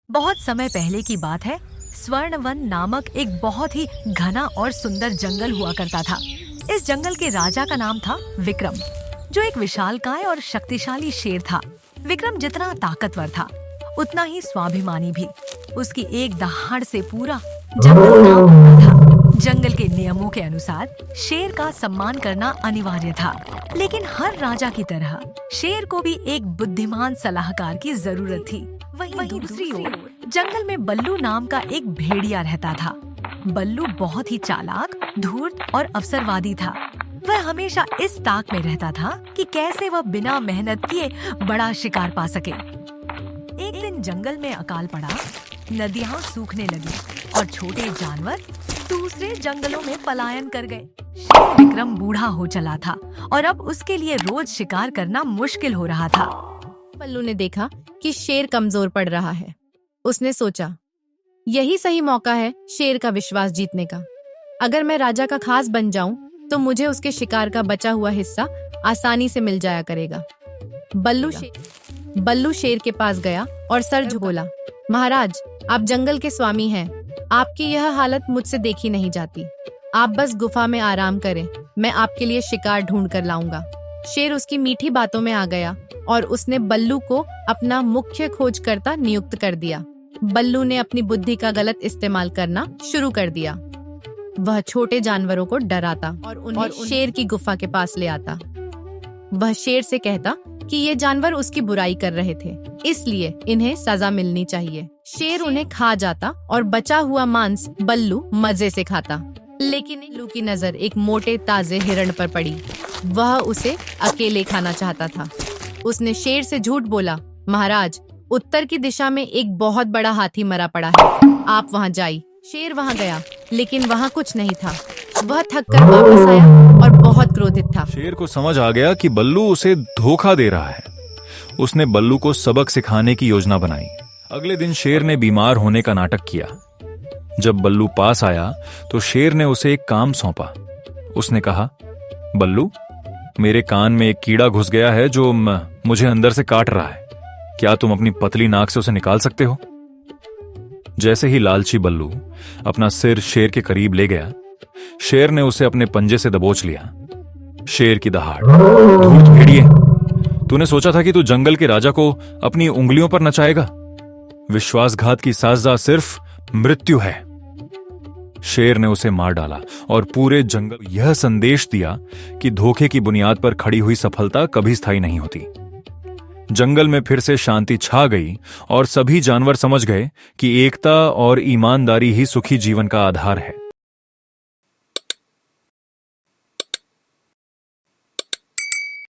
बहुत समय पहले की बात है। स्वर्णवन नामक एक बहुत ही घना और सुंदर जंगल हुआ करता था। इस जंगल के राजा का नाम था विक्रम, जो एक विशालकाय और शक्तिशाली शेर था। विक्रम जितना ताकतवर था, उतना ही स्वाभिमानी भी। उसकी एक दहाड़ से पूरा जंगल कांप उठता था। जंगल के नियमों के अनुसार शेर का सम्मान करना अनिवार्य था, लेकिन हर राजा की तरह शेर को भी एक बुद्धिमान सलाहकार की जरूरत थी। वहीं दूसरी ओर जंगल में बल्लू नाम का एक भेड़िया रहता था। बल्लू बहुत ही चालाक, धूर्त और अवसरवादी था। वह हमेशा इस ताक में रहता था कि कैसे वह बिना मेहनत किए बड़ा शिकार पा सके। एक दिन जंगल में अकाल पड़ा, नदियां सूखने लगी और छोटे जानवर दूसरे जंगलों में पलायन कर गए। शेर विक्रम बूढ़ा हो चला था और अब उसके लिए रोज शिकार करना मुश्किल हो रहा था। बल्लू ने देखा कि शेर कमजोर पड़ रहा है। उसने सोचा, यही सही मौका है शेर का विश्वास जीतने का। अगर मैं राजा का खास बन जाऊं, तो मुझे उसके शिकार का बचा हुआ हिस्सा आसानी से मिल जाया करेगा। बल्लू शेर के पास गया और सर झुकोला। महाराज, आप जंगल के स्वामी हैं। आपकी यह हालत मुझसे देखी नहीं जाती। आप बस गुफा में आराम करें, मैं आपके लिए शिकार ढूंढ कर लाऊंगा। शेर उसकी मीठी बातों में आ गया और उसने बल्लू को अपना मुख्य खोजकर्ता नियुक्त कर दिया। बल्लू ने अपनी बुद्धि का गलत इस्तेमाल करना शुरू कर दिया। वह छोटे जानवरों को डराता और उन्हें शेर की गुफा के पास ले आता। वह शेर से कहता कि ये जानवर उसकी बुराई कर रहे थे, इसलिए इन्हें सजा मिलनी चाहिए। शेर उन्हें खा जाता और बचा हुआ मांस बल्लू मजे से खाता। लेकिन बल्लू की नजर एक मोटे ताजे हिरण पर पड़ी। वह उसे अकेले खाना चाहता था। उसने शेर से झूठ बोला, महाराज, उत्तर की दिशा में एक बहुत बड़ा हाथी मरा पड़ा है, आप वहां जाइए। शेर वहां गया, लेकिन वहां कुछ नहीं था। वह थक कर वापस आया और बहुत क्रोधित था। शेर को समझ आ गया कि बल्लू उसे धोखा दे रहा है। उसने बल्लू को सबक सिखाने की योजना बनाई। अगले दिन शेर ने बीमार होने का नाटक किया। जब बल्लू पास आया तो शेर ने उसे एक काम सौंपा। उसने कहा, बल्लू, मेरे कान में एक कीड़ा घुस गया है जो मुझे अंदर से काट रहा है। क्या तुम अपनी पतली नाक से उसे निकाल सकते हो? जैसे ही लालची बल्लू अपना सिर शेर के करीब ले गया, शेर ने उसे अपने पंजे से दबोच लिया। शेर की दहाड़, धूर्त भेड़िए, तूने सोचा था कि तू जंगल के राजा को अपनी उंगलियों पर नचाएगा? विश्वासघात की सजा सिर्फ मृत्यु है। शेर ने उसे मार डाला और पूरे जंगल यह संदेश दिया कि धोखे की बुनियाद पर खड़ी हुई सफलता कभी स्थायी नहीं होती। जंगल में फिर से शांति छा गई और सभी जानवर समझ गए कि एकता और ईमानदारी ही सुखी जीवन का आधार है।